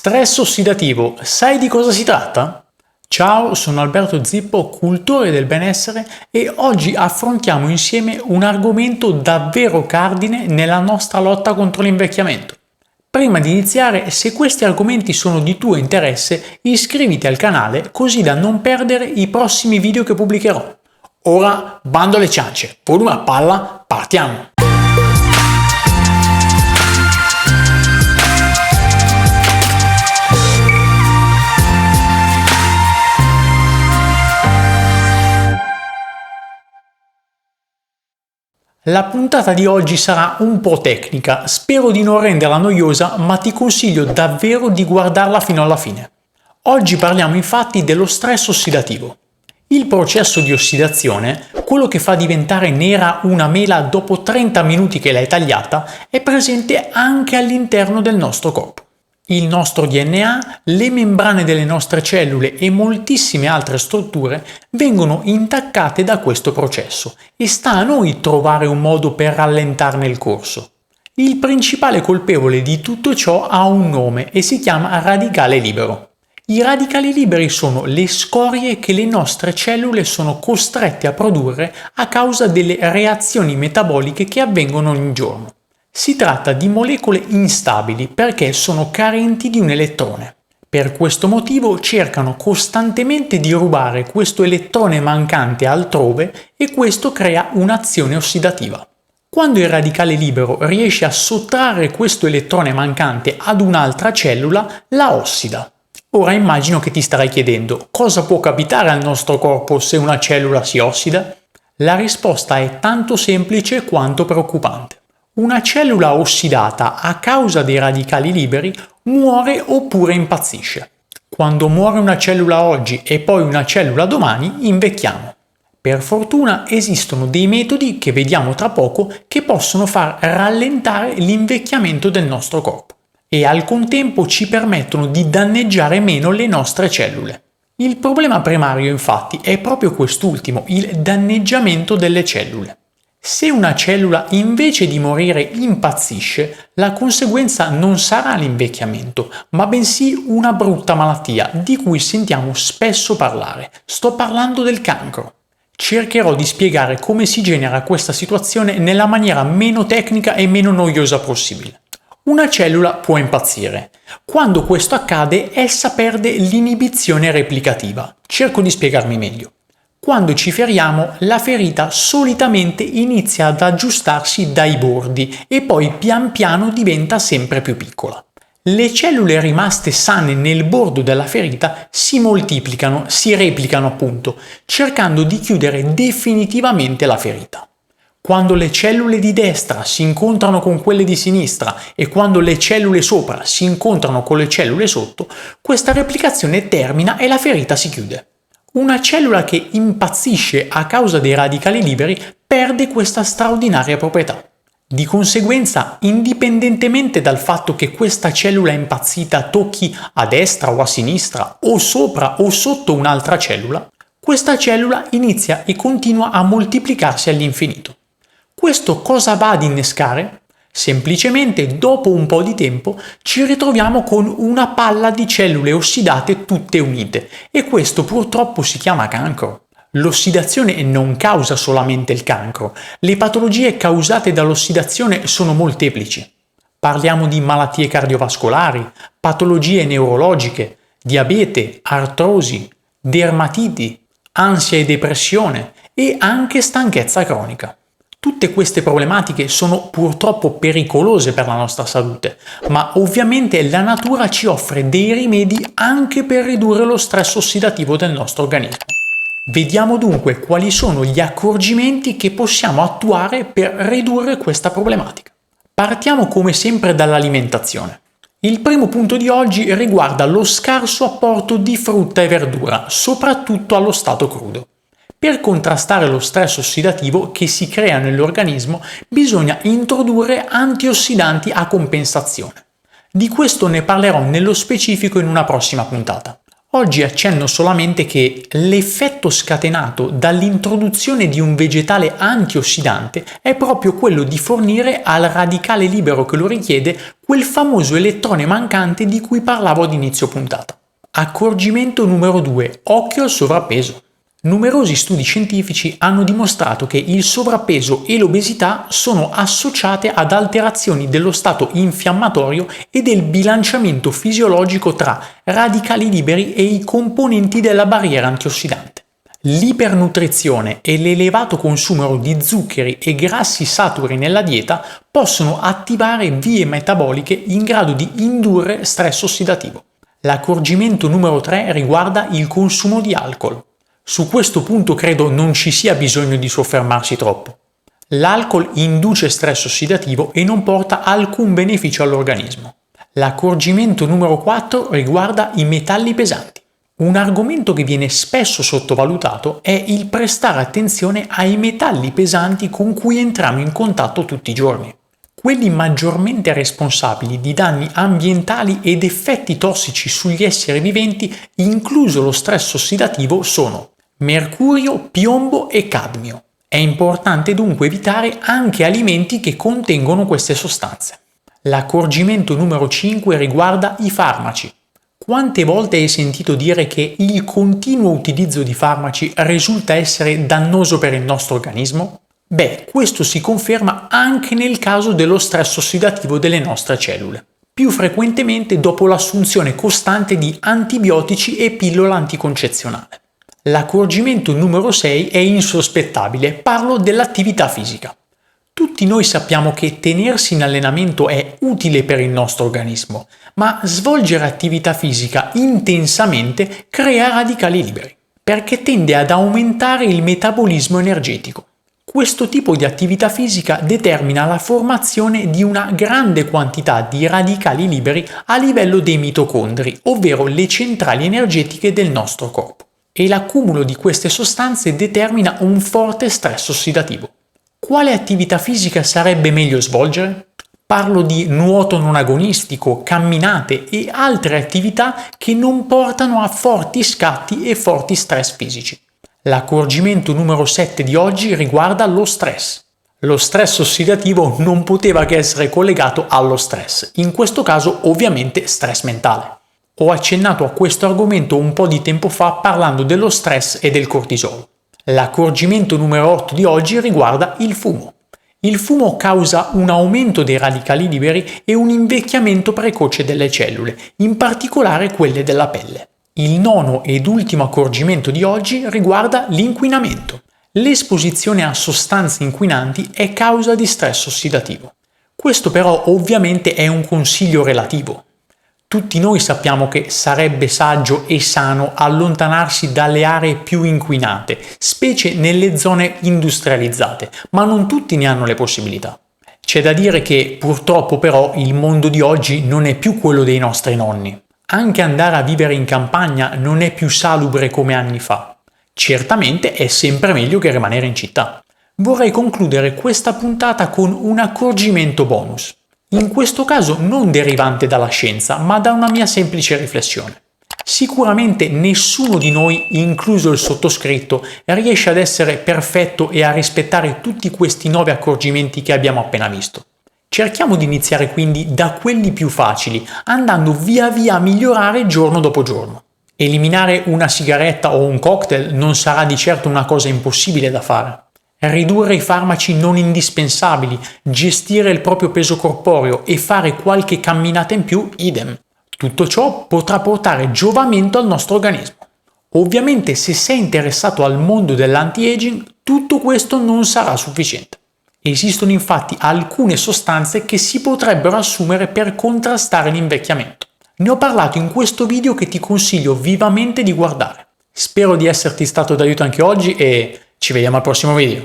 Stress ossidativo, sai di cosa si tratta? Ciao, sono Alberto Zippo, cultore del benessere e oggi affrontiamo insieme un argomento davvero cardine nella nostra lotta contro l'invecchiamento. Prima di iniziare, se questi argomenti sono di tuo interesse, iscriviti al canale così da non perdere i prossimi video che pubblicherò. Ora, bando alle ciance, volume a palla, partiamo! La puntata di oggi sarà un po' tecnica, spero di non renderla noiosa, ma ti consiglio davvero di guardarla fino alla fine. Oggi parliamo infatti dello stress ossidativo. Il processo di ossidazione, quello che fa diventare nera una mela dopo 30 minuti che l'hai tagliata, è presente anche all'interno del nostro corpo. Il nostro DNA, le membrane delle nostre cellule e moltissime altre strutture vengono intaccate da questo processo e sta a noi trovare un modo per rallentarne il corso. Il principale colpevole di tutto ciò ha un nome e si chiama radicale libero. I radicali liberi sono le scorie che le nostre cellule sono costrette a produrre a causa delle reazioni metaboliche che avvengono ogni giorno. Si tratta di molecole instabili perché sono carenti di un elettrone. Per questo motivo cercano costantemente di rubare questo elettrone mancante altrove e questo crea un'azione ossidativa. Quando il radicale libero riesce a sottrarre questo elettrone mancante ad un'altra cellula, la ossida. Ora immagino che ti starai chiedendo cosa può capitare al nostro corpo se una cellula si ossida? La risposta è tanto semplice quanto preoccupante. Una cellula ossidata a causa dei radicali liberi muore oppure impazzisce. Quando muore una cellula oggi e poi una cellula domani, invecchiamo. Per fortuna esistono dei metodi che vediamo tra poco che possono far rallentare l'invecchiamento del nostro corpo e al contempo ci permettono di danneggiare meno le nostre cellule. Il problema primario infatti è proprio quest'ultimo, il danneggiamento delle cellule. Se una cellula invece di morire impazzisce, la conseguenza non sarà l'invecchiamento, ma bensì una brutta malattia di cui sentiamo spesso parlare. Sto parlando del cancro. Cercherò di spiegare come si genera questa situazione nella maniera meno tecnica e meno noiosa possibile. Una cellula può impazzire. Quando questo accade, essa perde l'inibizione replicativa. Cerco di spiegarmi meglio. Quando ci feriamo, la ferita solitamente inizia ad aggiustarsi dai bordi e poi pian piano diventa sempre più piccola. Le cellule rimaste sane nel bordo della ferita si moltiplicano, si replicano appunto, cercando di chiudere definitivamente la ferita. Quando le cellule di destra si incontrano con quelle di sinistra e quando le cellule sopra si incontrano con le cellule sotto, questa replicazione termina e la ferita si chiude. Una cellula che impazzisce a causa dei radicali liberi perde questa straordinaria proprietà. Di conseguenza, indipendentemente dal fatto che questa cellula impazzita tocchi a destra o a sinistra o sopra o sotto un'altra cellula, questa cellula inizia e continua a moltiplicarsi all'infinito. Questo cosa va ad innescare? Semplicemente, dopo un po' di tempo, ci ritroviamo con una palla di cellule ossidate tutte unite e questo purtroppo si chiama cancro. L'ossidazione non causa solamente il cancro, le patologie causate dall'ossidazione sono molteplici. Parliamo di malattie cardiovascolari, patologie neurologiche, diabete, artrosi, dermatiti, ansia e depressione e anche stanchezza cronica. Tutte queste problematiche sono purtroppo pericolose per la nostra salute, ma ovviamente la natura ci offre dei rimedi anche per ridurre lo stress ossidativo del nostro organismo. Vediamo dunque quali sono gli accorgimenti che possiamo attuare per ridurre questa problematica. Partiamo come sempre dall'alimentazione. Il primo punto di oggi riguarda lo scarso apporto di frutta e verdura, soprattutto allo stato crudo. Per contrastare lo stress ossidativo che si crea nell'organismo bisogna introdurre antiossidanti a compensazione. Di questo ne parlerò nello specifico in una prossima puntata. Oggi accenno solamente che l'effetto scatenato dall'introduzione di un vegetale antiossidante è proprio quello di fornire al radicale libero che lo richiede quel famoso elettrone mancante di cui parlavo ad inizio puntata. Accorgimento numero 2. Occhio al sovrappeso. Numerosi studi scientifici hanno dimostrato che il sovrappeso e l'obesità sono associate ad alterazioni dello stato infiammatorio e del bilanciamento fisiologico tra radicali liberi e i componenti della barriera antiossidante. L'ipernutrizione e l'elevato consumo di zuccheri e grassi saturi nella dieta possono attivare vie metaboliche in grado di indurre stress ossidativo. L'accorgimento numero 3 riguarda il consumo di alcol. Su questo punto credo non ci sia bisogno di soffermarsi troppo. L'alcol induce stress ossidativo e non porta alcun beneficio all'organismo. L'accorgimento numero 4 riguarda i metalli pesanti. Un argomento che viene spesso sottovalutato è il prestare attenzione ai metalli pesanti con cui entriamo in contatto tutti i giorni. Quelli maggiormente responsabili di danni ambientali ed effetti tossici sugli esseri viventi, incluso lo stress ossidativo, sono mercurio, piombo e cadmio. È importante dunque evitare anche alimenti che contengono queste sostanze. L'accorgimento numero 5 riguarda i farmaci. Quante volte hai sentito dire che il continuo utilizzo di farmaci risulta essere dannoso per il nostro organismo? Beh, questo si conferma anche nel caso dello stress ossidativo delle nostre cellule, più frequentemente dopo l'assunzione costante di antibiotici e pillola anticoncezionale. L'accorgimento numero 6 è insospettabile, parlo dell'attività fisica. Tutti noi sappiamo che tenersi in allenamento è utile per il nostro organismo, ma svolgere attività fisica intensamente crea radicali liberi, perché tende ad aumentare il metabolismo energetico. Questo tipo di attività fisica determina la formazione di una grande quantità di radicali liberi a livello dei mitocondri, ovvero le centrali energetiche del nostro corpo. E l'accumulo di queste sostanze determina un forte stress ossidativo. Quale attività fisica sarebbe meglio svolgere? Parlo di nuoto non agonistico, camminate e altre attività che non portano a forti scatti e forti stress fisici. L'accorgimento numero 7 di oggi riguarda lo stress. Lo stress ossidativo non poteva che essere collegato allo stress, in questo caso ovviamente stress mentale. Ho accennato a questo argomento un po' di tempo fa parlando dello stress e del cortisolo. L'accorgimento numero 8 di oggi riguarda il fumo. Il fumo causa un aumento dei radicali liberi e un invecchiamento precoce delle cellule, in particolare quelle della pelle. Il nono ed ultimo accorgimento di oggi riguarda l'inquinamento. L'esposizione a sostanze inquinanti è causa di stress ossidativo. Questo però ovviamente è un consiglio relativo. Tutti noi sappiamo che sarebbe saggio e sano allontanarsi dalle aree più inquinate, specie nelle zone industrializzate, ma non tutti ne hanno le possibilità. C'è da dire che purtroppo però il mondo di oggi non è più quello dei nostri nonni. Anche andare a vivere in campagna non è più salubre come anni fa. Certamente è sempre meglio che rimanere in città. Vorrei concludere questa puntata con un accorgimento bonus. In questo caso non derivante dalla scienza, ma da una mia semplice riflessione. Sicuramente nessuno di noi, incluso il sottoscritto, riesce ad essere perfetto e a rispettare tutti questi 9 accorgimenti che abbiamo appena visto. Cerchiamo di iniziare quindi da quelli più facili, andando via via a migliorare giorno dopo giorno. Eliminare una sigaretta o un cocktail non sarà di certo una cosa impossibile da fare. Ridurre i farmaci non indispensabili, gestire il proprio peso corporeo e fare qualche camminata in più, idem. Tutto ciò potrà portare giovamento al nostro organismo. Ovviamente se sei interessato al mondo dell'anti-aging, tutto questo non sarà sufficiente. Esistono infatti alcune sostanze che si potrebbero assumere per contrastare l'invecchiamento. Ne ho parlato in questo video che ti consiglio vivamente di guardare. Spero di esserti stato d'aiuto anche oggi e ci vediamo al prossimo video.